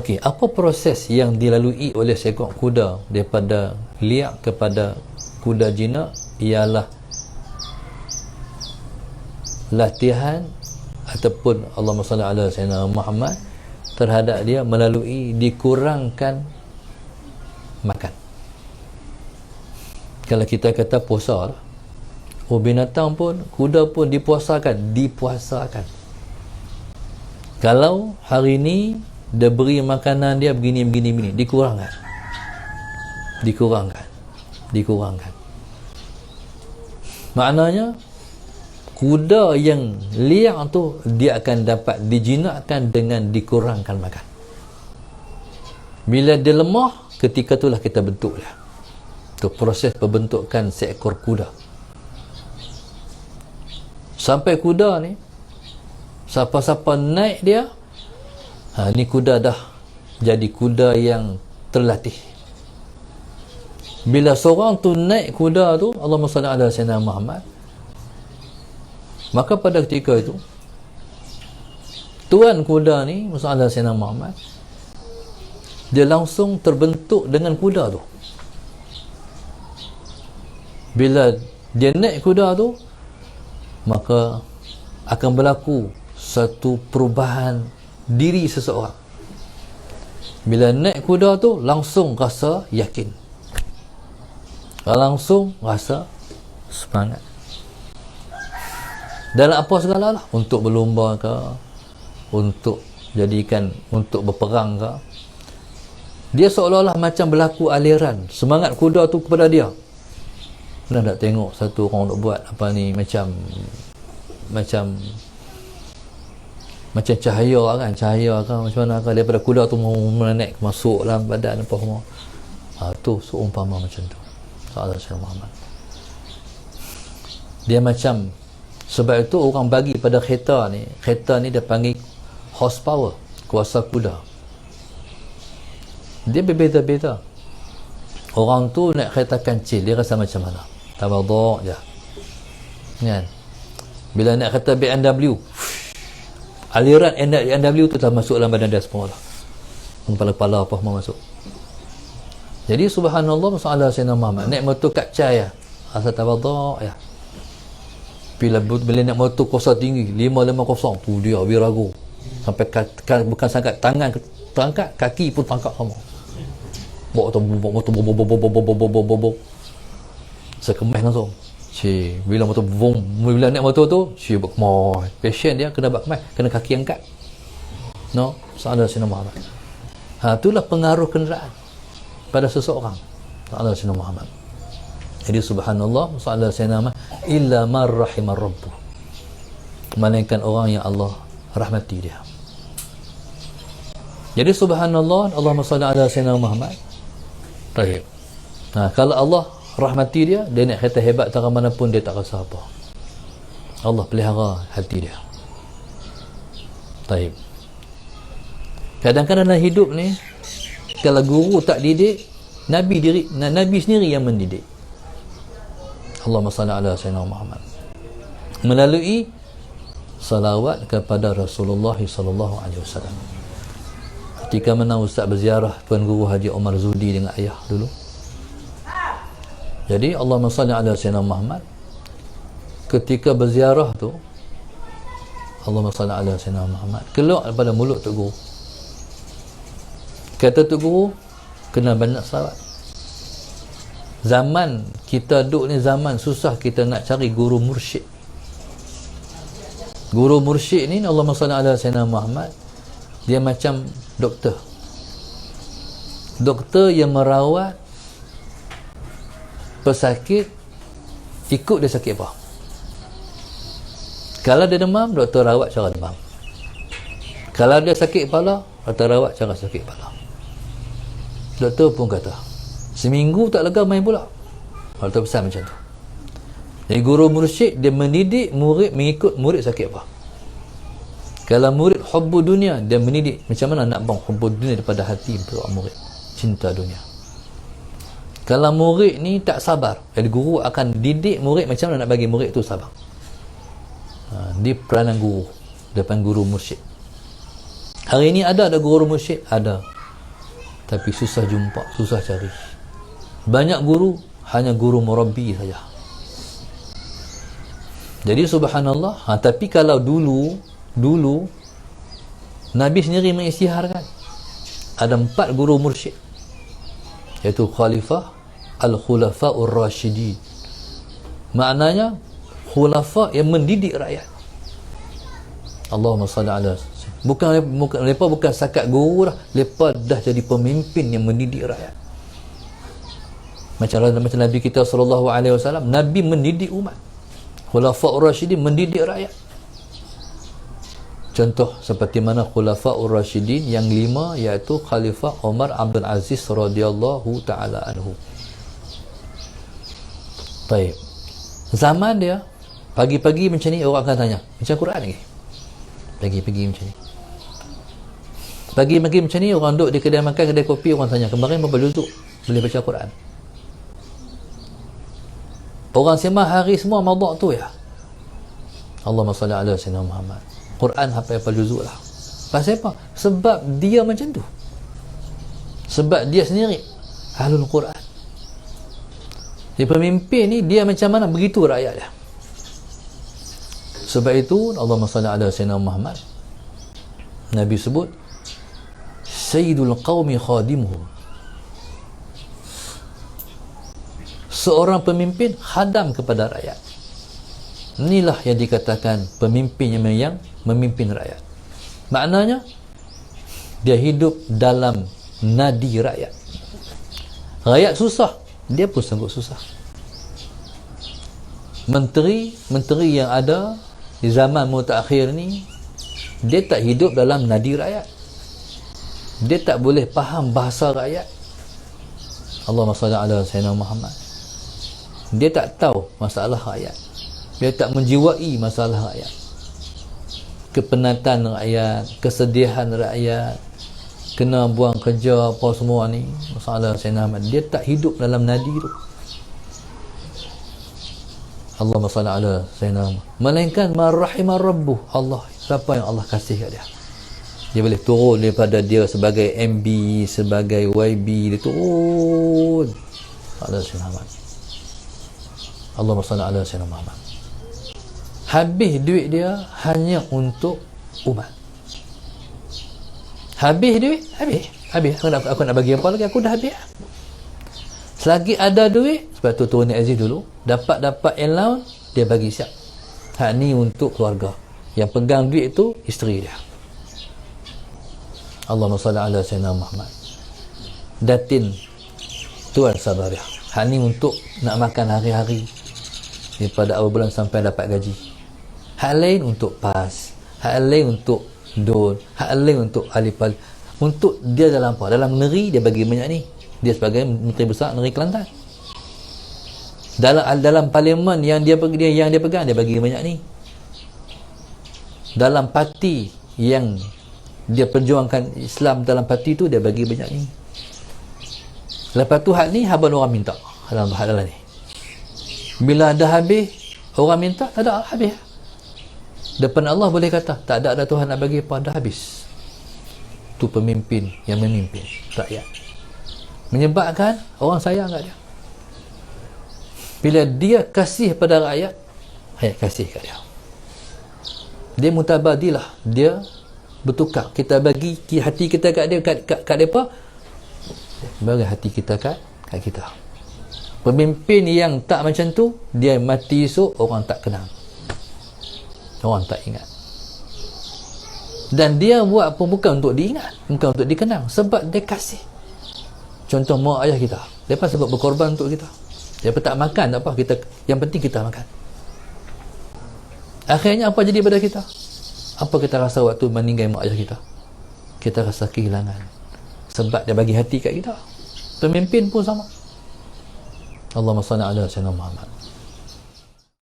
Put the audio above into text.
Okey, apa proses yang dilalui oleh seekor kuda daripada liak kepada kuda jinak? Ialah latihan ataupun Allahumma salli ala sayyidina Muhammad terhadap dia melalui dikurangkan makan. Kalau kita kata puasa, binatang pun, kuda pun dipuasakan. Kalau hari ni dia beri makanan dia begini, dikurangkan. Maknanya kuda yang liang tu dia akan dapat dijinakkan dengan dikurangkan makan. Bila dia lemah, ketika itulah kita bentuk dia. Itu proses pembentukan seekor kuda. Sampai kuda ni, siapa-siapa naik dia, ni kuda dah jadi kuda yang terlatih. Bila seorang tu naik kuda tu, Allahumma salli ala sayyidina Muhammad, maka pada ketika itu tuan kuda ni, Muhammad sayyidina Muhammad, dia langsung terbentuk dengan kuda tu. Bila dia naik kuda tu, maka akan berlaku satu perubahan diri seseorang. Bila naik kuda tu, langsung rasa yakin, langsung rasa semangat dalam apa segala lah, untuk berlumba ke, untuk jadikan, untuk berperang ke. Dia seolah-olah macam berlaku aliran semangat kuda tu kepada dia. Pernah tak tengok satu orang nak buat apa ni, macam cahaya kan, macam mana kan, daripada kuda tu mau naik masuk dalam badan apa semua. Tu seumpama macam tu. Sallallahu alaihi wasallam. Dia macam, sebab itu orang bagi pada kereta ni dia panggil horsepower, kuasa kuda. Dia berbeza-beza. Orang tu naik kereta kancil, dia rasa macam mana? Tawaduk je kan. Bila naik kereta BMW, aliran BMW tu dah masuk dalam badan dia semua lah. Kepala-kepala apa semua masuk. Jadi subhanallah, masalah Sayyidina Muhammad naik motor kacai ya, asal tawaduk ya. Bila naik motor kuasa tinggi 550 tu dia wirago sampai bukan sangat tangan terangkat, kaki pun tangkap sama. Bawa motor sekemeh langsung. Bila motor bila naik motor tu, berkemah. Passion dia kena berkemah, kena kaki angkat. No, salah Sayyidina Muhammad. Itulah pengaruh kenderaan pada seseorang. Salah Sayyidina Muhammad. Jadi subhanallah, salah Sayyidina Muhammad, illa man rahimar rabbuh, melainkan orang yang Allah rahmati dia. Jadi subhanallah, Allahumma salli ala Sayyidina Muhammad. Baik. Kalau Allah rahmati dia naik kereta hebat tak mana pun dia tak rasa apa. Allah pelihara hati dia. Baik. Kadang-kadang dalam hidup ni, kalau guru tak didik, Nabi sendiri yang mendidik. Allahumma salli ala Sayyidina Muhammad melalui salawat kepada Rasulullah sallallahu alaihi wasallam. Ketika mana Ustaz berziarah Tuan Guru Haji Omar Zudi dengan ayah dulu, jadi Allahumma salli ala Sayyidina Muhammad, ketika berziarah tu, Allahumma salli ala Sayyidina Muhammad, keluar daripada mulut Tok Guru, kata Tok Guru, kena banyak salawat. Zaman kita duduk ni zaman susah kita nak cari guru mursyid. Guru mursyid ni, Allahumma salli ala Sayyidina Muhammad, dia macam doktor yang merawat pesakit ikut dia sakit apa. Kalau dia demam, doktor rawat cara demam. Kalau dia sakit kepala, doktor rawat cara sakit kepala. Doktor pun kata, seminggu tak lega main pula. Doktor pesan macam tu. Jadi guru mursyid dia mendidik murid mengikut murid sakit apa. Kalau murid hubbu dunia, dia mendidik macam mana nak buang hubbu dunia daripada hati murid, cinta dunia. Kalau murid ni tak sabar, jadi guru akan didik murid macam mana nak bagi murid tu sabar. Dia peranan guru depan guru mursyid. Hari ini ada guru mursyid? Ada. Tapi susah jumpa, susah cari. Banyak guru, hanya guru murabbi saja. Jadi subhanallah. Tapi kalau dulu Nabi sendiri mengisytiharkan ada 4 guru mursyid, iaitu khalifah al-khulafa'ur rasyidin. Maknanya khulafa yang mendidik rakyat. Allahumma salli ala. Mereka bukan sakat guru dah, mereka dah jadi pemimpin yang mendidik rakyat. Macam Nabi kita SAW, Nabi mendidik umat. Khulafa'ur Rasyidin mendidik rakyat. Contoh seperti mana Khulafa'ur Rasyidin yang 5, iaitu Khalifah Umar Abdul Aziz radhiyallahu ta'ala anhu. Baik. Zaman dia, pagi-pagi macam ni orang akan tanya, macam Quran lagi. Pagi-pagi macam ni. Pagi-pagi macam ni orang duduk di kedai makan, kedai kopi, orang tanya, kemarin berapa juzuk boleh baca Quran? Orang sembah hari semua maudhu' tu ya. Allahumma salli ala sayyidina Muhammad. Quran hafal juzuk lah. Pasal apa? Sebab dia macam tu. Sebab dia sendiri ahlul Quran. Dia pemimpin ni, dia macam mana, begitu rakyat dia. Sebab itu Allahumma salli ala sayyidina Muhammad, Nabi sebut sayyidul qaumi khadimuhum. Seorang pemimpin khadam kepada rakyat. Inilah yang dikatakan pemimpin yang memimpin rakyat. Maknanya dia hidup dalam nadi rakyat. Rakyat susah, dia pun sanggup susah. Menteri yang ada di zaman mutakhir ni, dia tak hidup dalam nadi rakyat. Dia tak boleh faham bahasa rakyat. Allahumma salli ala sayyidina Muhammad. Dia tak tahu masalah rakyat. Dia tak menjiwai masalah rakyat. Kepenatan rakyat, kesedihan rakyat, kena buang kerja apa semua ni, masalah sayyidina Muhammad. Dia tak hidup dalam nadi tu. Allahumma salli ala sayyidina Muhammad. Melainkan marrahimar rabbuh, Allah, siapa yang Allah kasih kat dia, dia boleh turun daripada dia sebagai MB, sebagai YB, dia turun ala sayyidina Muhammad. Allahumma salli ala sayyidina Muhammad. Habis duit dia hanya untuk umat. Habis duit, habis. Aku nak bagi apa lagi, aku dah habis. Selagi ada duit, sebab tu Tuan Aziz dulu dapat allowance, dia bagi siap. Hak ni untuk keluarga. Yang pegang duit tu isteri dia. Allahumma salli ala sayyidina Muhammad. Datin Tuan Sabariyah, hak ni untuk nak makan hari-hari daripada awal bulan sampai dapat gaji. Hak lain untuk PAS, hak lain untuk DON, hak lain untuk alipal. Untuk dia dalam apa? Dalam negeri dia bagi banyak ni. Dia sebagai Menteri Besar Negeri Kelantan. Dalam parlimen yang dia pegang, dia bagi banyak ni. Dalam parti yang dia perjuangkan Islam, dalam parti tu dia bagi banyak ni. Lepas tu hak ni haban orang minta dalam ni. Bila dah habis, orang minta, tak ada, habis. Depan Allah boleh kata, tak ada Tuhan nak bagi apa, dah habis. Tu pemimpin yang memimpin rakyat. Menyebabkan orang sayang kat dia. Bila dia kasih pada rakyat, rakyat kasih kat dia. Dia mutabadilah, dia bertukar. Kita bagi hati kita kat dia, kat mereka, bagi hati kita kat kita. Pemimpin yang tak macam tu, dia mati esok, orang tak kenal, orang tak ingat. Dan dia buat pun bukan untuk diingat, bukan untuk dikenang, sebab dia kasih. Contoh mak ayah kita, mereka sebab berkorban untuk kita. Mereka tak makan, tak apa, kita, yang penting kita makan. Akhirnya apa jadi pada kita? Apa kita rasa waktu meninggal mak ayah kita? Kita rasa kehilangan, sebab dia bagi hati kat kita. Pemimpin pun sama. Allahumma salli ala sayyidina Muhammad.